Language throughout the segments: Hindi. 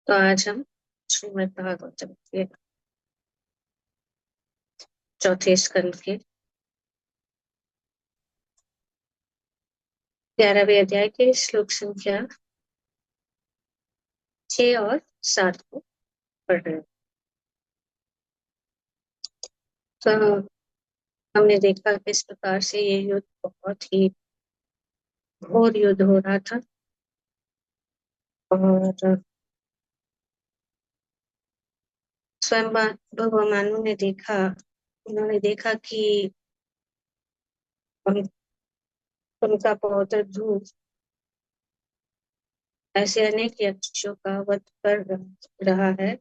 तो आज हम श्रीमद् भागवतम के चौथे स्कंद के 11वें अध्याय के श्लोक संख्या 6 और 7 को पढ़ रहे हैं। तो हमने देखा किस प्रकार से ये युद्ध बहुत ही घोर युद्ध हो रहा था। और स्वयं भगवान ने देखा, उन्होंने देखा कि उन, उनका पौत्र ध्रुव ऐसे अनेक यक्षों का वध कर रहा है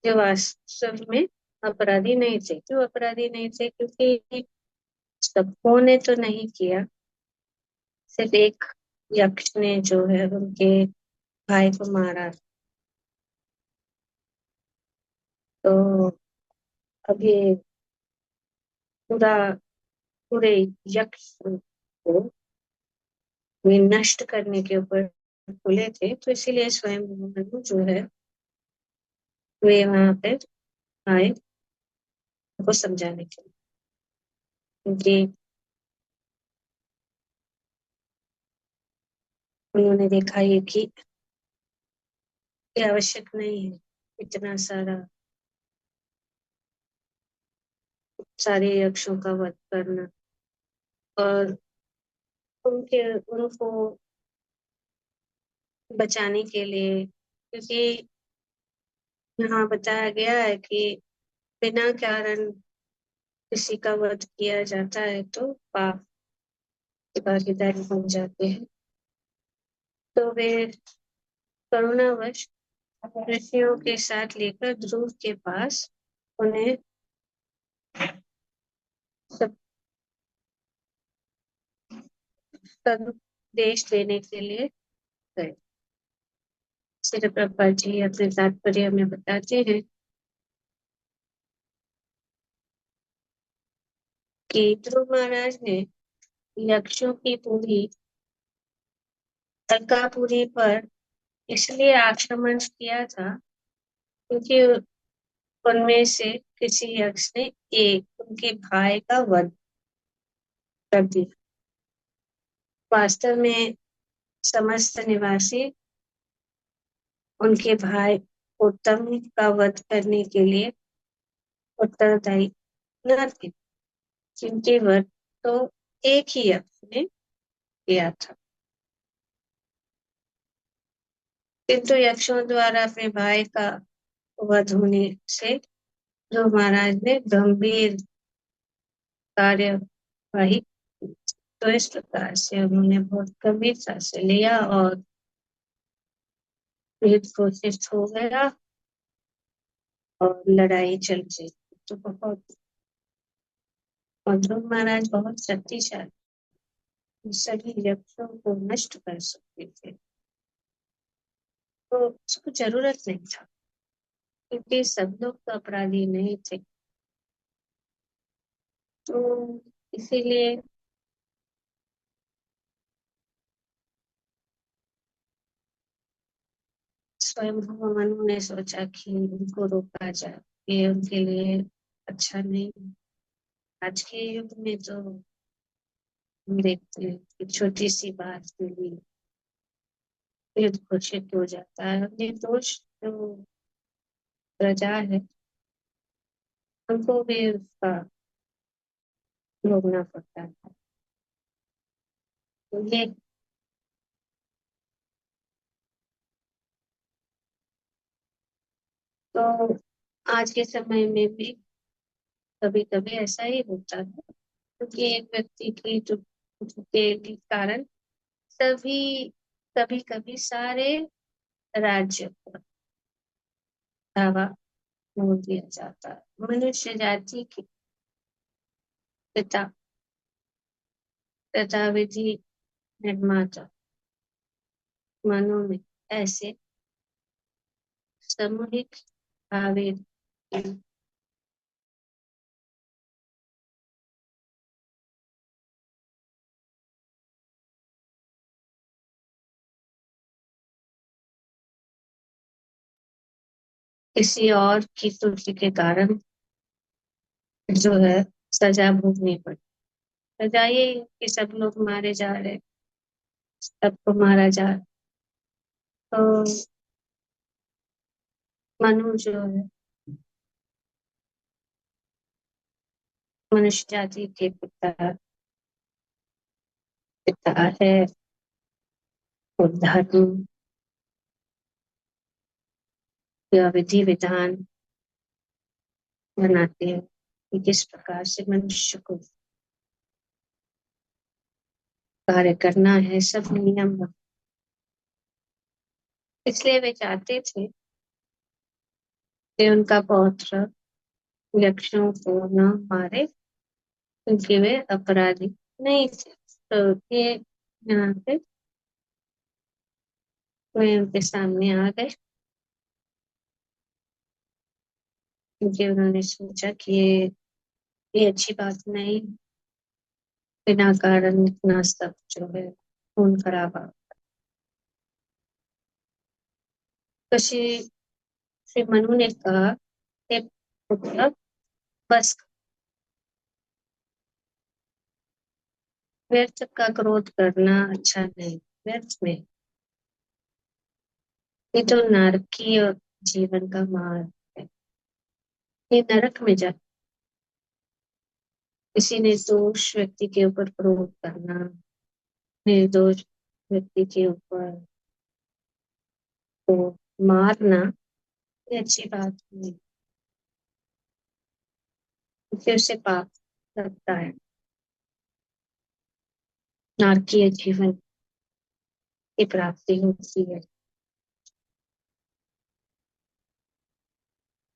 जो वास्तव में अपराधी नहीं थे। क्यों अपराधी नहीं थे? क्योंकि सबको ने तो नहीं किया, सिर्फ एक यक्ष ने जो है उनके भाई को मारा। तो अब ये पूरा पूरे यक्ष को वे नष्ट करने के ऊपर खुले थे, तो इसीलिए स्वयं मनु जो है वे वहां पे आए उनको समझाने के लिए। क्योंकि उन्होंने देखा ये कि ये आवश्यक नहीं है इतना सारे यक्षों का वध करना। और उनको बचाने के लिए, क्योंकि यहाँ बताया गया है कि बिना कारण किसी का वध किया जाता है तो पाप की भागीदारी बन जाते हैं। तो वे करुणावश ऋषियों के साथ लेकर ध्रुव के पास उन्हें सब सदुपदेश देने के लिए गए। श्री प्रभुपाद जी अपने तात्पर्य में बताते हैं कि ध्रुव महाराज ने यक्षों की पूरी अलकापुरी पर इसलिए आक्रमण किया था क्योंकि उनमें से किसी यक्ष ने एक उनके भाई का वध कर दिया। वास्तव में समस्त निवासी उनके भाई उत्तम का वध करने के लिए उत्तरदायी न थे, क्योंकि वध तो एक ही यक्ष ने किया था। किंतु यक्षों द्वारा अपने भाई का वध होने से ध्रुव महाराज ने गंभीर कार्यवाही की। तो इस प्रकार से उन्होंने बहुत गंभीरता से लिया और युद्ध घोषित हो गया और लड़ाई चल रही। तो बहुत, और ध्रुव महाराज बहुत शक्तिशाली, सभी यक्षों को नष्ट कर सकते थे। तो उसको जरूरत नहीं था क्योंकि सब लोग तो अपराधी नहीं थे। तो इसीलिए स्वयं भगवान ने सोचा कि उनको रोका जाए, ये उनके लिए अच्छा नहीं। आज के युग में तो हम देखते हैं कि छोटी सी बात के लिए युद्ध घोषित हो जाता है। निर्दोष जो प्रजा है उनको भी उसका भोगना पड़ता है। तो ये तो आज के समय में भी कभी कभी ऐसा ही होता है, क्योंकि एक व्यक्ति की चुप के कारण सभी कभी कभी सारे राज्य पर धावा बोल दिया जाता है। मनुष्य जाति के पिता तथा विधि निर्माता मनु में ऐसे सामूहिक आवेग किसी और की त्रुटि के कारण जो है सजा भोगनी पड़ी। सजा ये है कि सब लोग मारे जा रहे, सबको मारा जा रहा। तो मनु जो है मनुष्य जाति के पिता पिता है। वो धर्म या विधि विधान बनाते हैं कि किस प्रकार से मनुष्य को कार्य करना है, सब नियम इसलिए वे चाहते थे कि उनका पौत्र यक्षों को न मारे, क्योंकि वे अपराधी नहीं थे। तो ये यहाँ पे वे उनके सामने आ गए, क्योंकि उन्होंने सोचा कि ये अच्छी बात नहीं, बिना कारण इतना सब जो है खून खराबा। तो श्री मनु ने कहा, "हे पुत्र, बस व्यर्थ का क्रोध करना अच्छा नहीं। व्यर्थ में ये तो नारकीय जीवन का मार्ग है। ये नरक में जा किसी निर्दोष व्यक्ति के ऊपर क्रोध करना, निर्दोष व्यक्ति के ऊपर को मारना, ये अच्छी बात नहीं, क्योंकि उससे पाप लगता है, नारकीय जीवन की प्राप्ति होती है।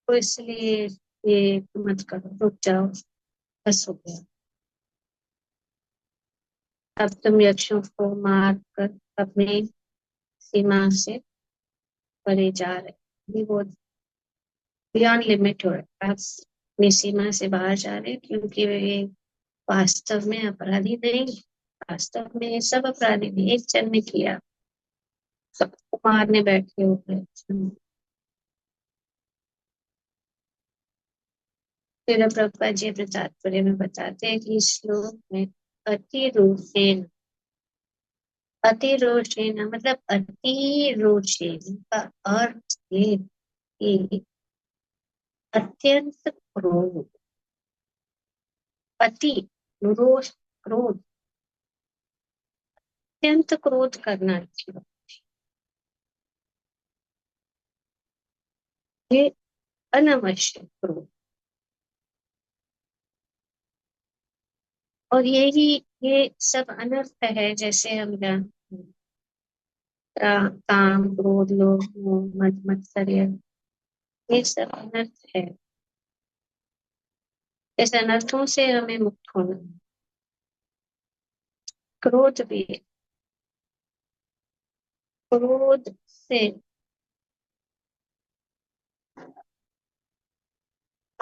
तो इसलिए ये मत करो, रुक जाओ, बस हो गया। अब तुम यक्षों को मार कर अपनी सीमा से परे जा रहे, ये वो बियॉन्ड लिमिट हो रहा है। आप अपनी सीमा से बाहर जा रहे हैं, क्योंकि वे वास्तव में अपराधी नहीं, वास्तव में ये सब अपराधी नहीं, एक जन ने किया, सबको मारने बैठे हो गए। फिर प्रभुपाद जी अपने तात्पर्य में बताते हैं कि इस श्लोक में अतिरोषेण, अतिरोषेण मतलब अतिरोषेण का अर्थ ये कि अत्यंत क्रोध, अति रोष, क्रोध, अत्यंत क्रोध करना चाहिए। ये अनावश्यक क्रोध, और यही ये सब अनर्थ है, जैसे हम जानते हैं, काम, क्रोध, लोभ, मोह, मद मत्सर्य, ये सब अनर्थ है। इस अनर्थों से हमें मुक्त होना है। क्रोध भी, क्रोध से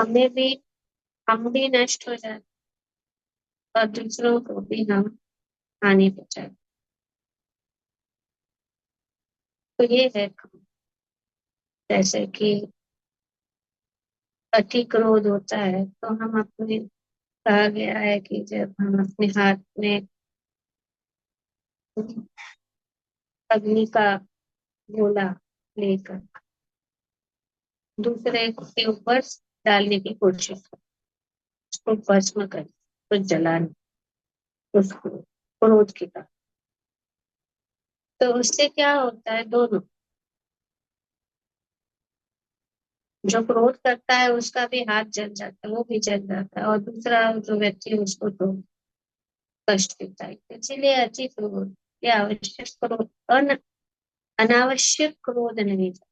हमें भी, हम भी नष्ट हो जाते और दूसरों को भी हम हानि पहुंचाते। तो ये है, जैसे कि अति क्रोध होता है तो हम अपने, कहा गया है कि जब हम अपने हाथ में अग्नि का गोला लेकर दूसरे के ऊपर डालने की कोशिश करें, उसको भस्म करें, तो जलाने, उसको क्रोध की तरह, तो उससे क्या होता है, दोनों, जो क्रोध करता है उसका भी हाथ जल जाता है, वो भी जल जाता है, और दूसरा जो व्यक्ति है उसको तो कष्ट देता है। इसीलिए अति क्रोध या आवश्यक क्रोध, अनावश्यक क्रोध नहीं था।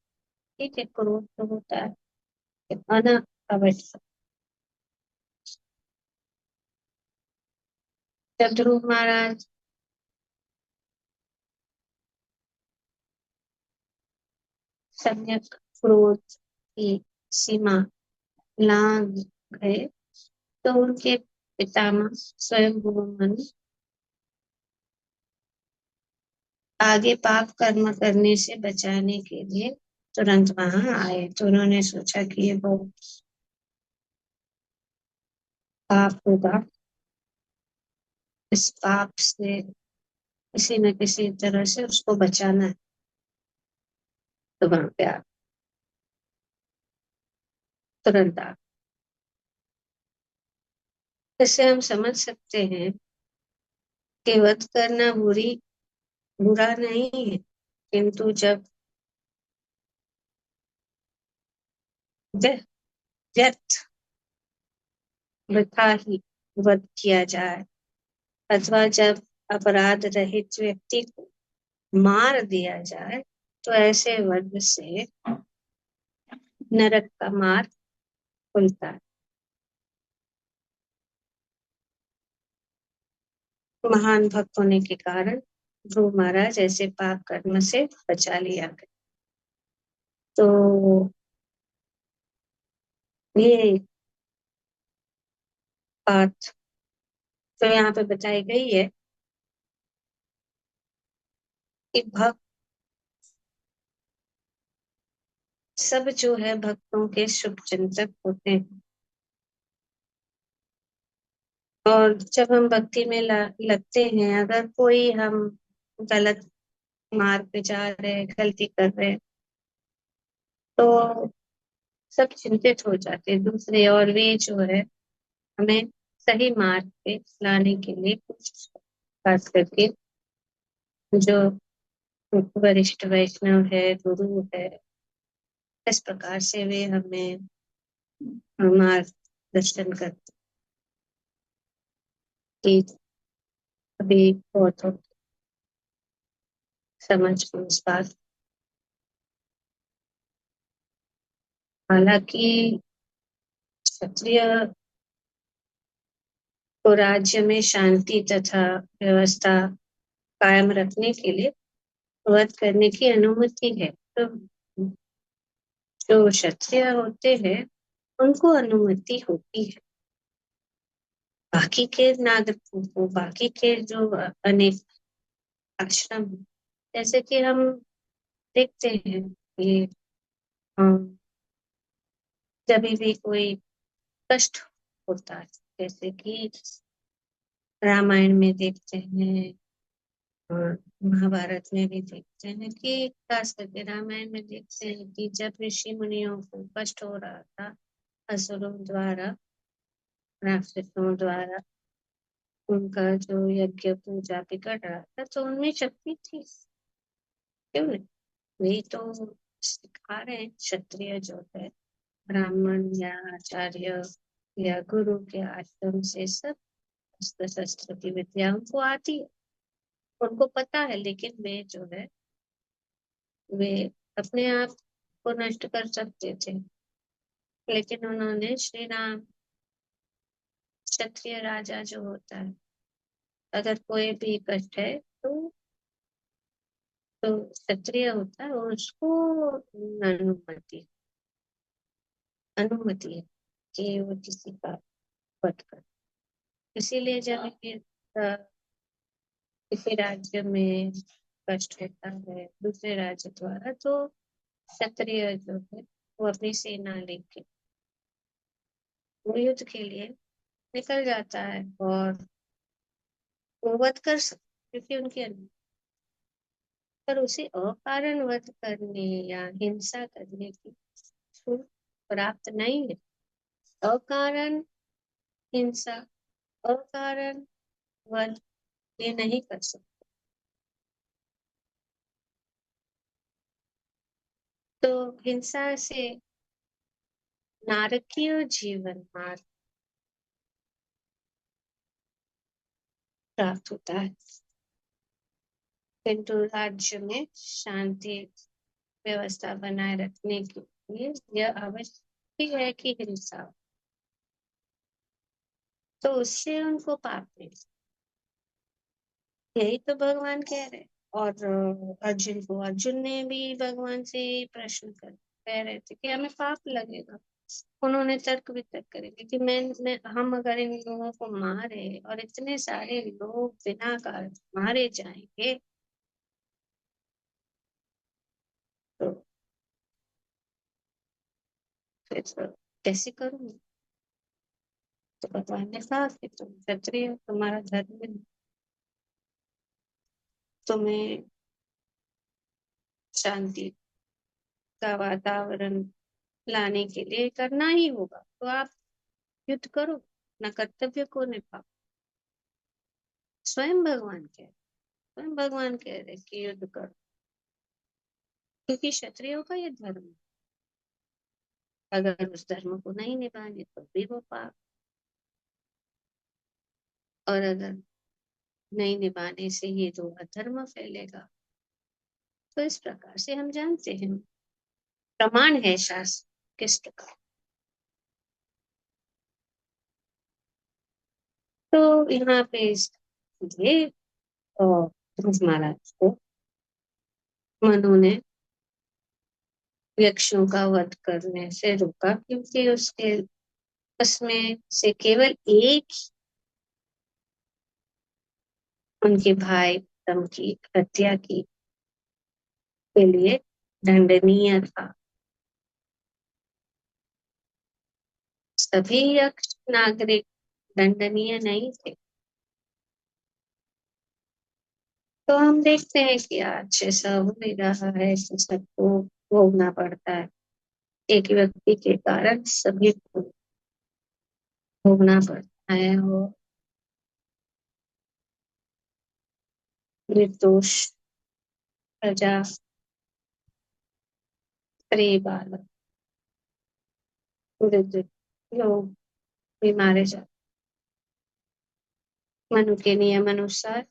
ठीक है, क्रोध तो होता है, अनावश्यक। जब ध्रुव महाराज सम्यक क्रोध की सीमा लांघ गए, तो उनके पितामह स्वयं मनु आगे पाप कर्म करने से बचाने के लिए तुरंत वहां आए। तो उन्होंने सोचा कि ये बहुत पाप होगा, इस पाप से किसी न किसी तरह से उसको बचाना है। तो वहां पे आप तुरंत आप इससे हम समझ सकते हैं कि वध करना बुरा नहीं है, किंतु जब व्य- व्यर्थ वृथा ही वध किया जाए, अथवा जब अपराध रहित व्यक्ति को मार दिया जाए, तो ऐसे वध से नरक का मार्ग खुलता है। महान भक्त होने के कारण ध्रुव महाराज ऐसे पाप कर्म से बचा लिया गया। तो ये बात तो यहाँ पे बताई गई है कि भक्त सब जो है भक्तों के शुभ चिंतक होते हैं। और जब हम भक्ति में लगते हैं, अगर कोई हम गलत मार्ग पे जा रहे हैं, गलती कर रहे हैं, तो सब चिंतित हो जाते हैं दूसरे, और वे जो है हमें सही मार्ग पे लाने के लिए कोशिश करते हैं। खास करके जो वरिष्ठ वैष्णव है, गुरु है, इस प्रकार से वे हमें मार्गदर्शन करते हैं कि अभी बहुत समझ में इस बात। हालांकि क्षत्रिय को राज्य में शांति तथा व्यवस्था कायम रखने के लिए वध करने की अनुमति है। तो जो क्षत्रिय होते हैं उनको अनुमति होती है, बाकी के नागरिकों को, बाकी के जो अनेक आश्रम हैं, जैसे कि हम देखते हैं कि जब भी कोई कष्ट होता है, जैसे कि रामायण में देखते हैं और महाभारत में भी देखते हैं, कि खास करके रामायण में देखते हैं कि जब ऋषि मुनियों को कष्ट हो रहा था असुरों द्वारा, राक्षसों द्वारा, उनका जो यज्ञ पूजा बिगड़ रहा था, तो उनमें शक्ति थी, क्यों नहीं? वही तो सिखा रहे हैं क्षत्रिय जो है, ब्राह्मण या आचार्य या गुरु के आश्रम से सब अस्त्र शस्त्र की विद्या उनको आती है, उनको पता है, लेकिन वे जो है वे अपने आप को नष्ट कर सकते थे, लेकिन उन्होंने श्री राम, क्षत्रिय राजा जो होता है, अगर कोई भी कष्ट है तो क्षत्रिय होता है, उसको अनुमति अनुमति है कि वो किसी का वध कर। इसीलिए जब किसी राज्य में कष्ट होता है दूसरे राज्य द्वारा, तो क्षत्रिय जो है वो अपनी सेना लेके वो युद्ध के लिए निकल जाता है, और वो वध कर सकते, क्योंकि उनकी अनुमति। पर उसे अकारण वध करने या हिंसा करने की छूट प्राप्त नहीं है। अकारण हिंसा, अकारण वध ये नहीं कर सकते। तो हिंसा से नारकीय जीवन मार्ग प्राप्त होता है, किंतु राज्य में शांति व्यवस्था बनाए रखने के लिए यह आवश्यक है कि हिंसा हो। तो उससे उनको पाप मिले, यही तो भगवान कह रहे हैं। और अर्जुन ने भी भगवान से यही प्रश्न कह रहे थे कि हमें पाप लगेगा। उन्होंने तर्क वितर्क करे कि मैं हम अगर इन लोगों को मारे और इतने सारे लोग बिना कारण मारे जाएंगे, तो फिर कैसे करूंगी? तो भगवान ने कहा कि तुम क्षत्रिय हो, तुम्हारा धर्म है, तुम्हें शांति का वातावरण लाने के लिए करना ही होगा, तो आप युद्ध करो, अपना कर्तव्य को निभाओ। स्वयं भगवान कह रहे कि युद्ध करो, क्योंकि क्षत्रियों का ये धर्म है। अगर उस धर्म को नहीं निभाने तो भी वो पाप, और अगर नहीं निभाने से ये जो अधर्म फैलेगा। तो इस प्रकार से हम जानते हैं, प्रमाण है शास्त्र किस प्रकार। तो यहाँ पे ये ध्रुव महाराज को मनु ने यक्षों का वध करने से रोका, क्योंकि उसके उसमें से केवल एक उनके भाई तम की हत्या की के लिए दंडनीय था। सभी यक्ष नागरिक दंडनीय नहीं थे। तो हम देखते हैं कि आज ऐसा हो नहीं रहा है कि सबको भोगना पड़ता है। एक व्यक्ति के कारण सभी को भोगना पड़ता है, और निर्दोष प्रजा, स्त्री, बालक, वृद्ध लोग भी मारे जाते। मनु के नियम अनुसार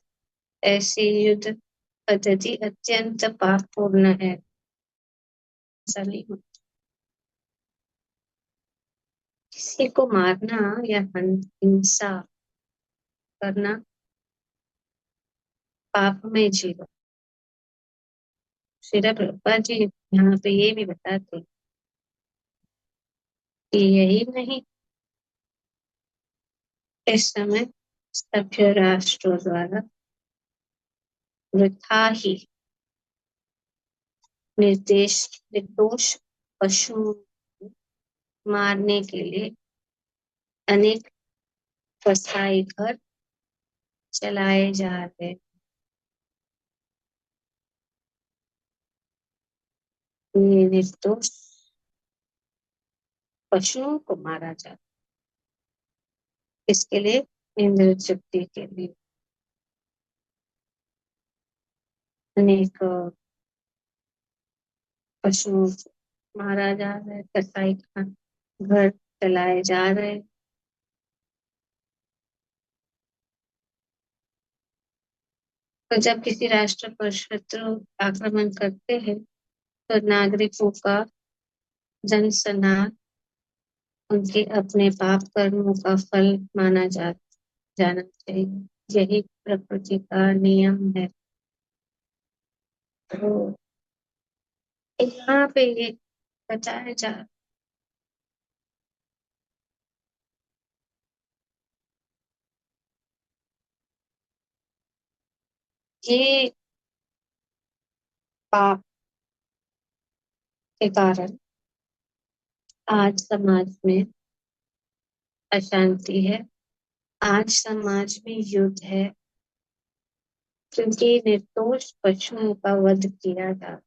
ऐसी युद्ध पद्धति अत्यंत पापपूर्ण है। ऐसा नहीं होता। किसी को मारना या हिंसा करना पाप में जीवन। श्री प्रभुपाद जी यहाँ पे ये भी बताते कि यही नहीं, इस समय सभ्य राष्ट्रों द्वारा वृथा ही निर्दोष पशु मारने के लिए अनेक कसाई घर चलाए जा रहे। ये निर्दोष पशुओं को मारा जाता, इसके लिए इंद्र तृप्ति के लिए अनेक पशुओं को मारा जा रहा है, कसाई खान घर चलाए जा रहे। तो जब किसी राष्ट्र पर शत्रु आक्रमण करते हैं, तो नागरिकों का जनसंहार उनके अपने पाप कर्मों का फल माना जाना चाहिए। यही प्रकृति का नियम है। तो यहाँ पे ये बताया जा, ये पाप के कारण आज समाज में अशांति है, आज समाज में युद्ध है, क्योंकि निर्दोष पशुओं का वध किया था।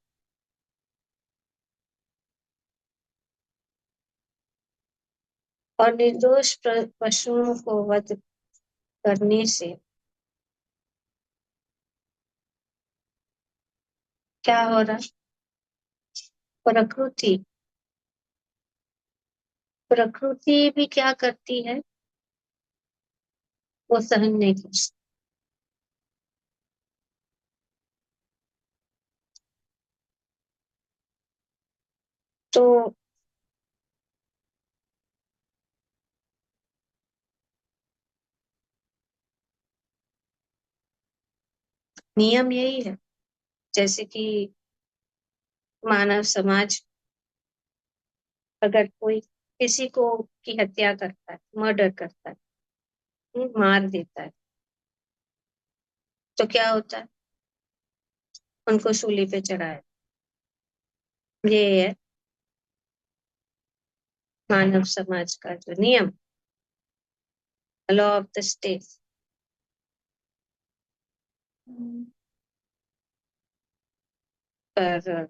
और निर्दोष पशुओं को वध करने से क्या हो रहा? प्रकृति प्रकृति भी क्या करती है? वो सहन नहीं कर सकती। तो नियम यही है, जैसे कि मानव समाज अगर कोई किसी को की हत्या करता है, मर्डर करता है, मार देता है, तो क्या होता है? उनको सूली पे चढ़ाया। ये है मानव समाज का जो नियम, लॉ ऑफ द स्टेट, पर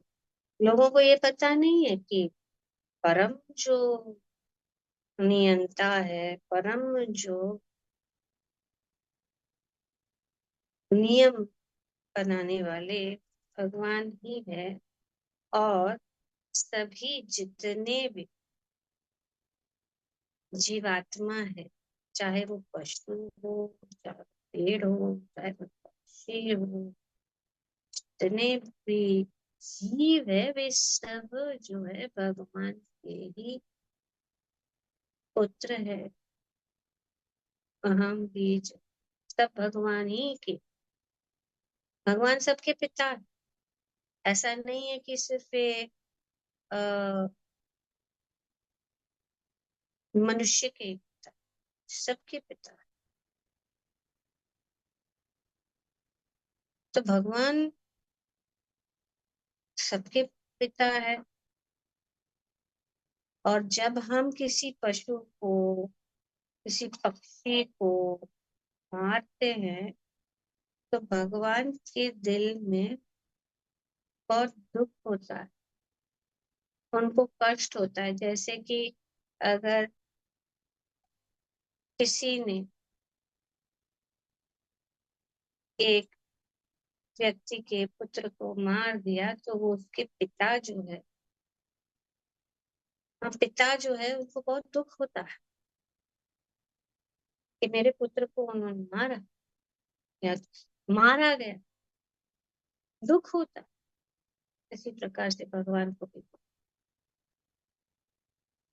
लोगों को ये पता नहीं है कि परम जो नियंता है, परम जो नियम बनाने वाले भगवान ही है। और सभी जितने भी जीवात्मा है, चाहे वो पशु हो, चाहे पेड़ हो, चाहे वो पक्षी हो, जितने भी जीव है वे सब जो है भगवान के ही पुत्र है। अहम बीज, सब भगवान ही के, भगवान सबके पिता है। ऐसा नहीं है कि सिर्फ मनुष्य के पिता, सबके पिता है। तो भगवान सबके पिता है। और जब हम किसी पशु को, किसी पक्षी को मारते हैं तो भगवान के दिल में बहुत दुख होता है, उनको कष्ट होता है। जैसे कि अगर किसी ने एक व्यक्ति के पुत्र को मार दिया तो वो उसके पिता जो है, हाँ पिता जो है, उनको बहुत दुख होता है कि मेरे पुत्र को उन्होंने मारा या मारा गया, दुख होता है। इसी प्रकार से भगवान को भी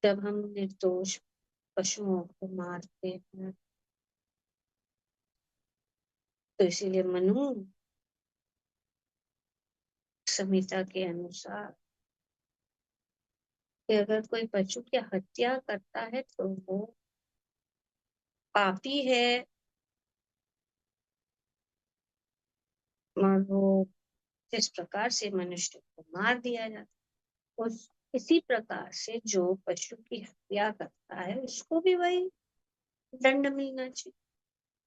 जब हम निर्दोष पशुओं को मारते हैं, तो इसीलिए मनु संहिता के अनुसार कि अगर कोई पशु की हत्या करता है तो वो पापी है और वो जिस प्रकार से मनुष्य को मार दिया जाता है, उस इसी प्रकार से जो पशु की हत्या करता है उसको भी वही दंड मिलना चाहिए।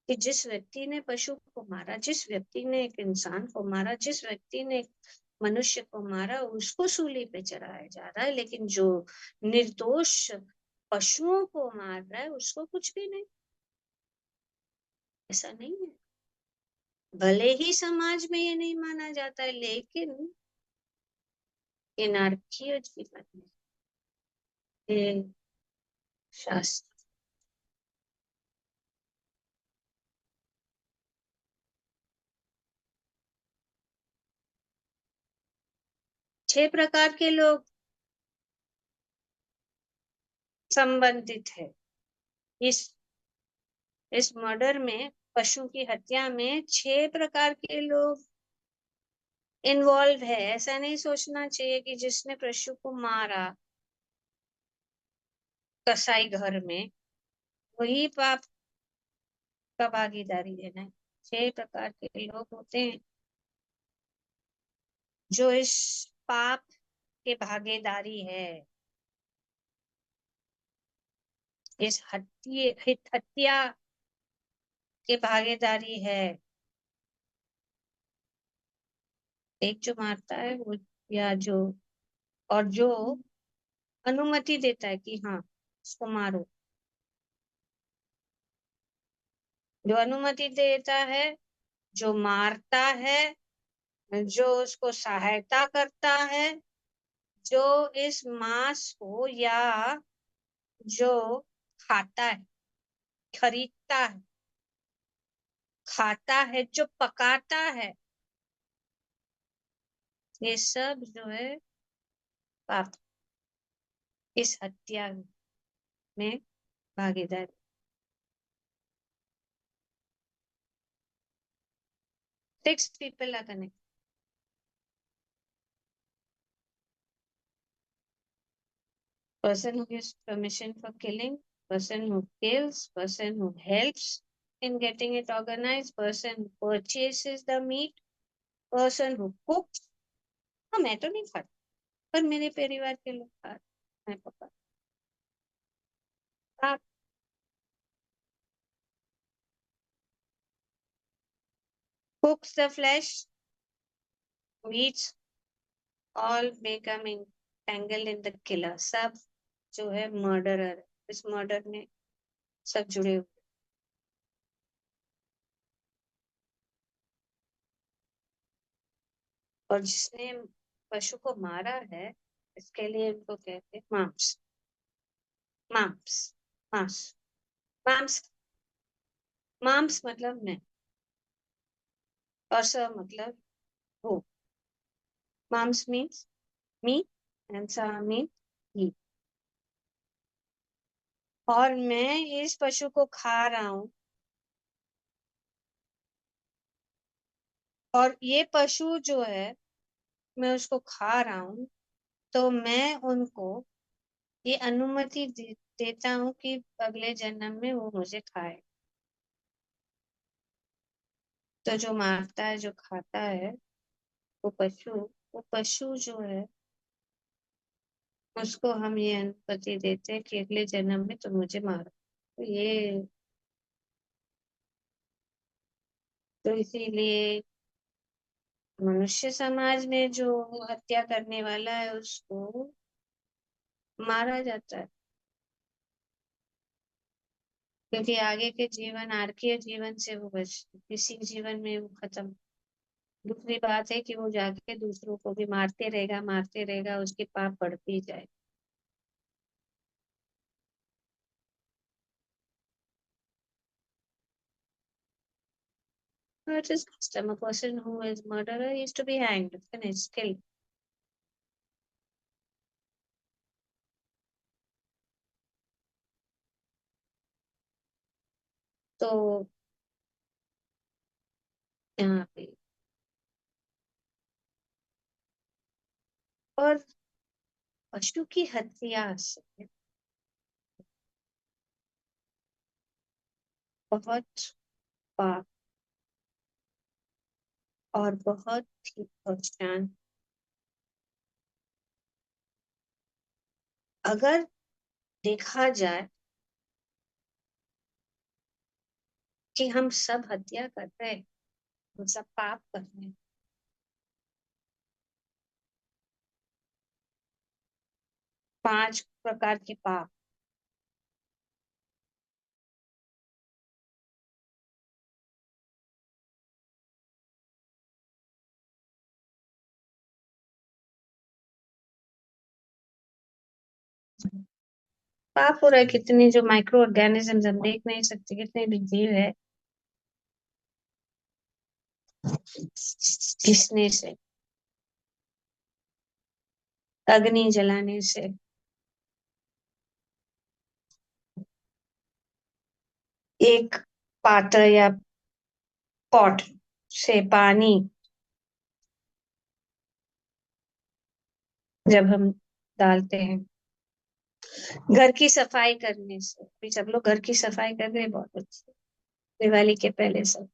कि जिस व्यक्ति ने पशु को मारा, जिस व्यक्ति ने एक इंसान को मारा, जिस व्यक्ति ने एक मनुष्य को मारा, उसको सूली पे चढ़ाया जा रहा है, लेकिन जो निर्दोष पशुओं को मार रहा है उसको कुछ भी नहीं। ऐसा नहीं है। भले ही समाज में ये नहीं माना जाता है, लेकिन ये नारकीय जीवन में, ये शास्त्र, छह प्रकार के लोग संबंधित है इस इस मर्डर में, पशु की हत्या में छह प्रकार के लोग इन्वॉल्व है। ऐसा नहीं सोचना चाहिए कि जिसने पशु को मारा कसाई घर में वही पाप का भागीदारी देना है। छह प्रकार के लोग होते हैं जो इस पाप के भागीदारी है, इस हत्या के भागीदारी है। एक जो मारता है वो, या जो, और जो अनुमति देता है कि हाँ उसको मारो, जो अनुमति देता है, जो मारता है, जो उसको सहायता करता है, जो इस मांस को, या जो खाता है, खरीदता है, खाता है, जो पकाता है, ये सब जो है पाप, इस हत्या में भागीदार। 6 people are connected. Person who gives permission for killing, person who kills, person who helps in getting it organized, person who purchases the meat, person who cooks. हाँ मैं तो नहीं खाता, पर मेरे परिवार के लोग खाते हैं, मैं पका। cooks the flesh, eats, all become entangled in the killer. सब जो है मर्डरर है, इस मर्डर में सब जुड़े हुए। और जिसने पशु को मारा है, इसके लिए इनको कहते हैं मांस। मांस, मांस, मांस, मांस मतलब मैं, और स मतलब वो। मांस मीन्स मी एंड सा मीन ही। और मैं इस पशु को खा रहा हूँ, और ये पशु जो है मैं उसको खा रहा हूँ, तो मैं उनको ये अनुमति देता हूँ कि अगले जन्म में वो मुझे खाए। तो जो मारता है, जो खाता है, वो पशु जो है, उसको हम ये अनुमति देते हैं कि अगले जन्म में तुम मुझे मारो। तो ये, तो इसीलिए मनुष्य समाज में जो हत्या करने वाला है उसको मारा जाता है, क्योंकि आगे के जीवन, आर्कीय जीवन से वो बच, किसी जीवन में वो खत्म। दूसरी बात है कि वो जाके दूसरों को भी मारते रहेगा, उसकी पाप बढ़ती जाए। So it is custom. A person who is murderer is to be hanged, finished, killed. तो यहाँ पे, और पशु की हत्या से बहुत पाप और बहुत ही परेशान। अगर देखा जाए कि हम सब हत्या कर रहे हैं, हम सब पाप कर रहे हैं, 5 प्रकार के पाप। पाप हो रहा है, कितनी जो माइक्रो ऑर्गेनिजम्स हम देख नहीं सकते, कितने भी जीव है, घिसने से, अग्नि जलाने से, एक पात्र या पॉट से पानी जब हम डालते हैं, घर की सफाई करने से, अभी सब लोग घर की सफाई कर रहे हैं बहुत अच्छी, दिवाली के पहले सब,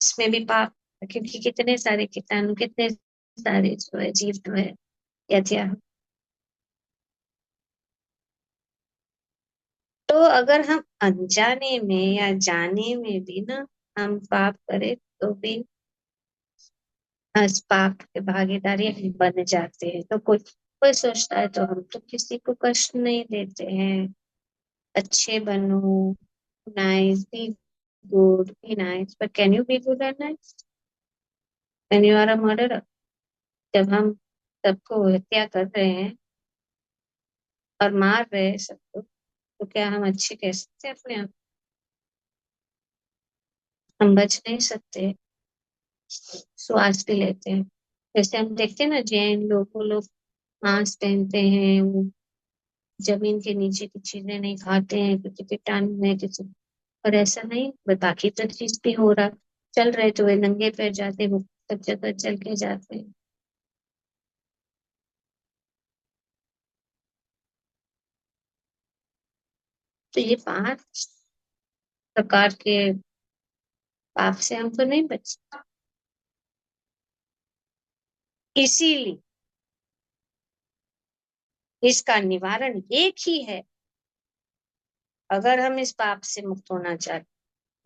इसमें भी पाप है, क्योंकि कितने सारे कीटाणु, कितने सारे जो है जीव जो है या तो अगर हम अनजाने में या जाने में भी ना हम पाप करें, तो भी इस पाप के भागीदारी हम बन जाते हैं। तो कोई कोई सोचता है तो हम तो किसी को कष्ट नहीं देते हैं, अच्छे बनो, nice, be good, be nice, but can you be good and nice when you are a murderer? जब हम सबको हत्या कर रहे हैं और मार रहे हैं सबको, तो क्या हम अच्छे कह सकते हैं अपने आप? हम बच नहीं सकते, श्वास भी लेते हैं। जैसे हम देखते हैं ना, जैन लोग, वो लोग मास्क पहनते हैं, वो जमीन के नीचे की चीजें नहीं खाते हैं क्योंकि कीटाणु है किसी। और ऐसा नहीं, बाकी तो चीज भी हो रहा, चल रहे तो वे नंगे पैर जाते, वो सब जगह चल के जाते हैं। तो ये 5 प्रकार के पाप से हम तो नहीं बच सकते। इसीलिए इसका निवारण एक ही है। अगर हम इस पाप से मुक्त होना चाहते,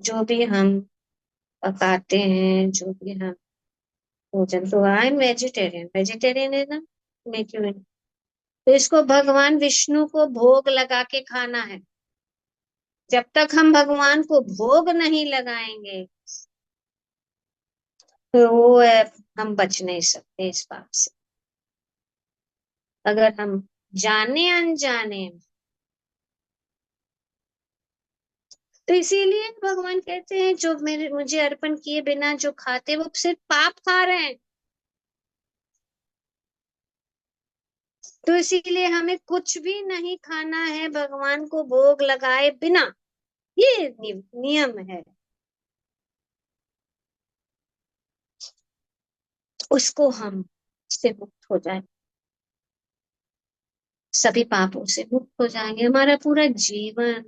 जो भी हम पकाते हैं जो भी हम भोजन। तो आई एम वेजिटेरियन, वेजिटेरियन है ना, मैं क्यों नहीं? तो इसको भगवान विष्णु को भोग लगा के खाना है। जब तक हम भगवान को भोग नहीं लगाएंगे तो वो है, हम बच नहीं सकते इस बात से। अगर हम जाने अनजाने, तो इसीलिए भगवान कहते हैं जो मेरे मुझे अर्पण किए बिना जो खाते वो सिर्फ पाप खा रहे हैं। तो इसीलिए हमें कुछ भी नहीं खाना है भगवान को भोग लगाए बिना। ये नियम है। उसको हम से मुक्त हो जाए, सभी पापों से मुक्त हो जाएंगे। हमारा पूरा जीवन,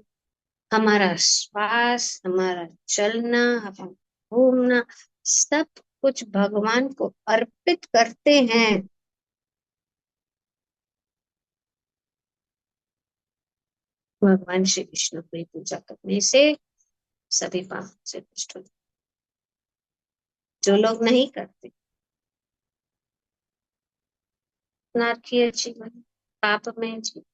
हमारा श्वास, हमारा चलना, हमारा घूमना, सब कुछ भगवान को अर्पित करते हैं। भगवान श्री कृष्ण की पूजा करने से सभी पाप से नष्ट हो जाते। जो लोग नहीं करते, नारकीय जीवन, पाप में जीवन,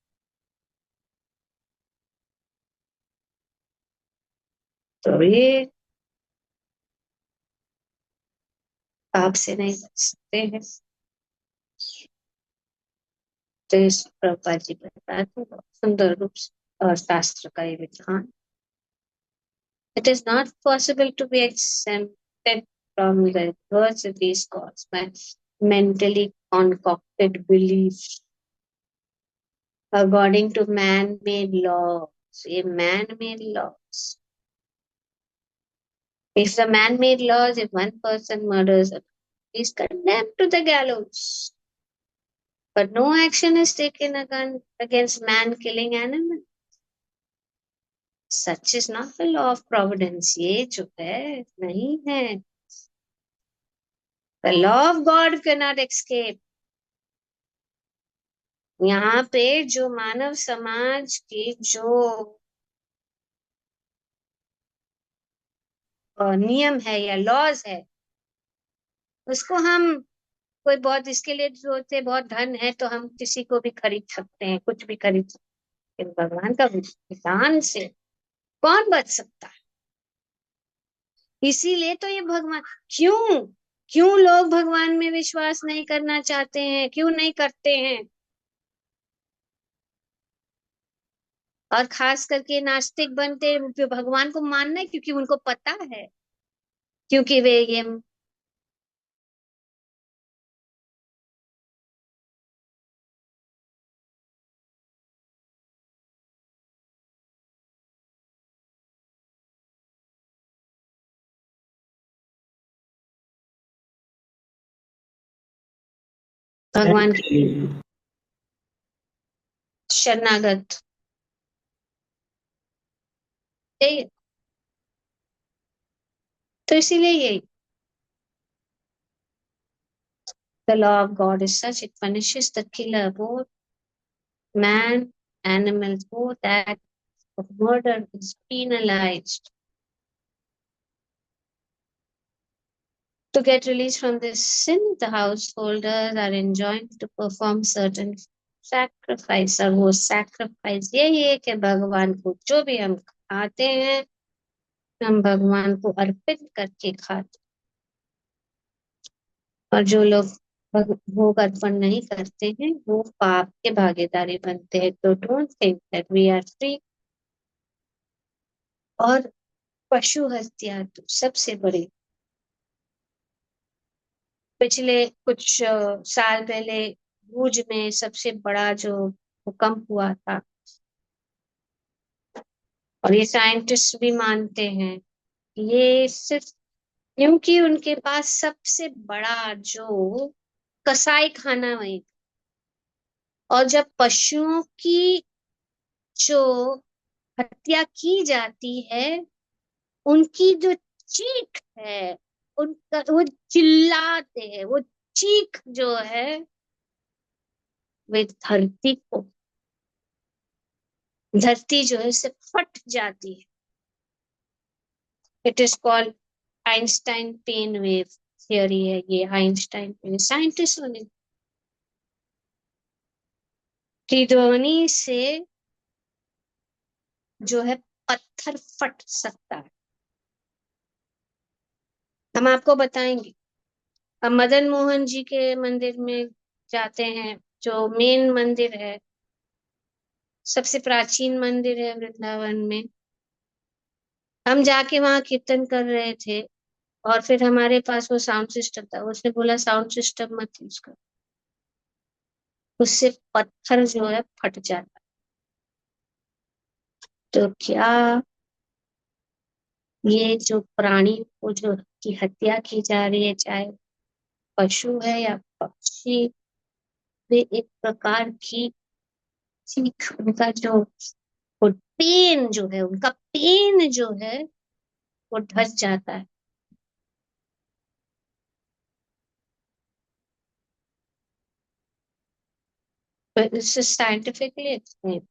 तो ये पाप से नहीं बच सकते हैं। तो इस प्रभुपाद जी बताते हैं बहुत सुंदर रूप से, और शास्त्र का ये विधान। It is not possible to be exempted from the words of these gods by mentally concocted beliefs according to man-made laws. A man-made laws. If the man-made laws, if one person murders, he is condemned to the gallows. But no action is taken against man killing animals. Such is not the law of providence. ये जो है नहीं है. The law of God cannot escape. यहाँ पे जो मानव समाज की जो नियम है या लॉज है, उसको हम, कोई बहुत इसके लिए सोचते बहुत धन है तो हम किसी को भी खरीद सकते हैं, कुछ भी खरीद सकते हैं। भगवान का विधान से कौन बच सकता है? इसीलिए तो ये भगवान, क्यों क्यों लोग भगवान में विश्वास नहीं करना चाहते हैं, क्यों नहीं करते हैं? और खास करके नास्तिक बनते हैं, भगवान को मानना है क्योंकि उनको पता है, क्योंकि वे ये भगवान के शरणागत, यही। तो इसीलिए यही, the law of God is such, it punishes the killer, both man, animals, both acts of murder is penalized. To get released from this sin, the householders are enjoined to perform certain sacrifice, और वो sacrifice यही है कि भगवान को जो भी हम खाते हैं, हम भगवान को अर्पित करके खाते। और जो लोग भोग अर्पण नहीं करते हैं वो पाप के भागीदारी बनते हैं। तो don't think that we are free. और पशु हत्या तो सबसे बड़ी, पिछले कुछ साल पहले भूज में सबसे बड़ा जो भूकंप हुआ था, और ये साइंटिस्ट भी मानते हैं, ये सिर्फ क्योंकि उनके पास सबसे बड़ा जो कसाई खाना वही, और जब पशुओं की जो हत्या की जाती है, उनकी जो चीख है, उनका वो चिल्लाते हैं, वो चीख जो है वे धरती को, धरती जो है से फट जाती है। It is called Einstein pain wave theory है ये। आइंस्टाइन पेन साइंटिस्टों ने कि ध्वनि से जो है पत्थर फट सकता है। हम आपको बताएंगे। अब मदन मोहन जी के मंदिर में जाते हैं, जो मेन मंदिर है, सबसे प्राचीन मंदिर है वृंदावन में। हम जाके वहां कीर्तन कर रहे थे और फिर हमारे पास वो साउंड सिस्टम था, उसने बोला साउंड सिस्टम मत यूज कर, उससे पत्थर जो है फट जाता। तो क्या ये जो प्राणी को जो की हत्या की जा रही है, चाहे पशु है या पक्षी, वे एक प्रकार की सीख, उनका जो वो पेन जो है, उनका पेन जो है वो ढस जाता है। But this is scientifically explained.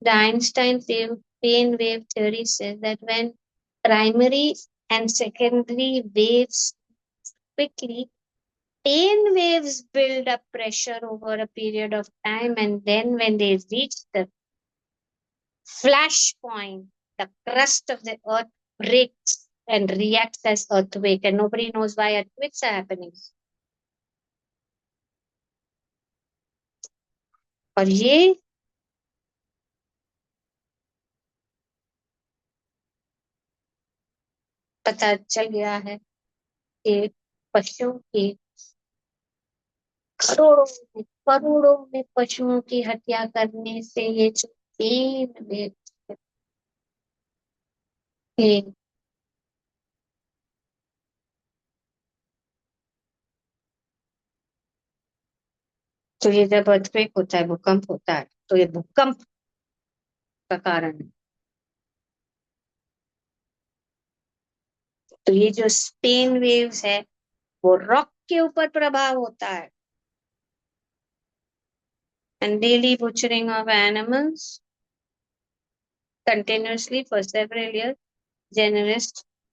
The Einstein pain wave theory says that when primary and secondary waves quickly, pain waves build up pressure over a period of time, and then when they reach the flash point, the crust of the earth breaks and reacts as earthquake, and nobody knows why earthquakes are happening. और ये पता चल गया है कि पशुओं की करोड़ों में, करोड़ों में पशुओं की हत्या करने से ये जो पेन है, तो ये जब अर्थक्वेक होता है, भूकंप होता है, तो ये भूकंप का कारण है। तो ये जो स्पेन वेव्स है वो रॉक के ऊपर प्रभाव होता है। And daily butchering of animals continuously for several years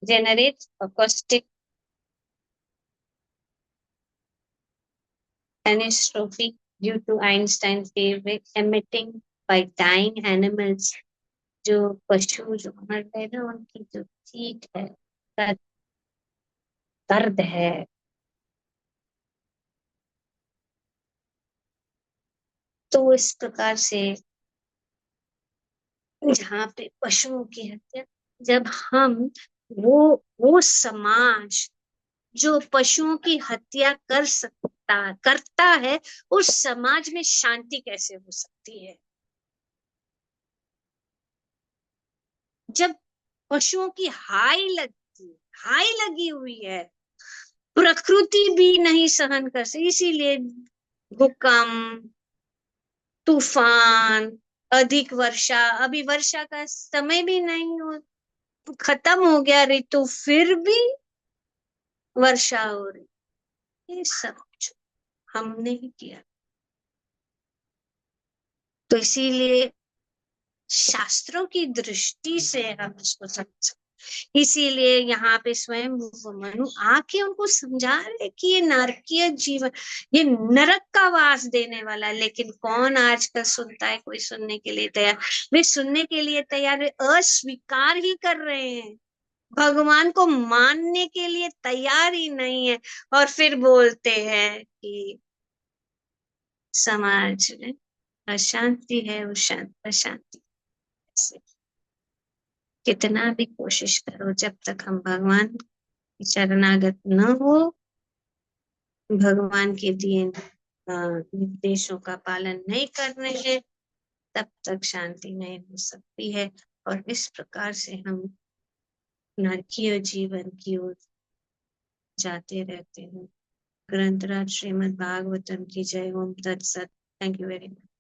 generates acoustic anisotropy due to Einstein's theory emitting by dying animals। जो पशु जो मर गए ना, उनकी जो चीख है, का दर्द है, तो इस प्रकार से जहाँ पे पशुओं की हत्या, जब हम वो समाज जो पशुओं की हत्या करता है, उस समाज में शांति कैसे हो सकती है? जब पशुओं की हाई लगी हुई है, प्रकृति भी नहीं सहन कर सकती, इसीलिए भूकंप, तूफान, अधिक वर्षा, अभी वर्षा का समय भी नहीं हो, खत्म हो गया ऋतु, फिर भी वर्षा हो रही। ये सब हमने ही किया। तो इसीलिए शास्त्रों की दृष्टि से हम इसको समझ, इसीलिए यहाँ पे स्वयं मनु आके उनको समझा रहे कि ये नरकीय जीवन, ये नरक का वास देने वाला है। लेकिन कौन आजकल सुनता है? कोई सुनने के लिए तैयार, वे सुनने के लिए तैयार, वे अस्वीकार ही कर रहे हैं, भगवान को मानने के लिए तैयार ही नहीं है। और फिर बोलते हैं कि समाज में अशांति है, अशांति से कितना भी कोशिश करो, जब तक हम भगवान की शरणागत न हो, भगवान के दिए निर्देशों का पालन नहीं करने हैं, तब तक शांति नहीं हो सकती है। और इस प्रकार से हम नरकीय जीवन की ओर जाते रहते हैं। ग्रंथराज श्रीमद् भागवतम की जय। ओम तत्सत। Thank you very much.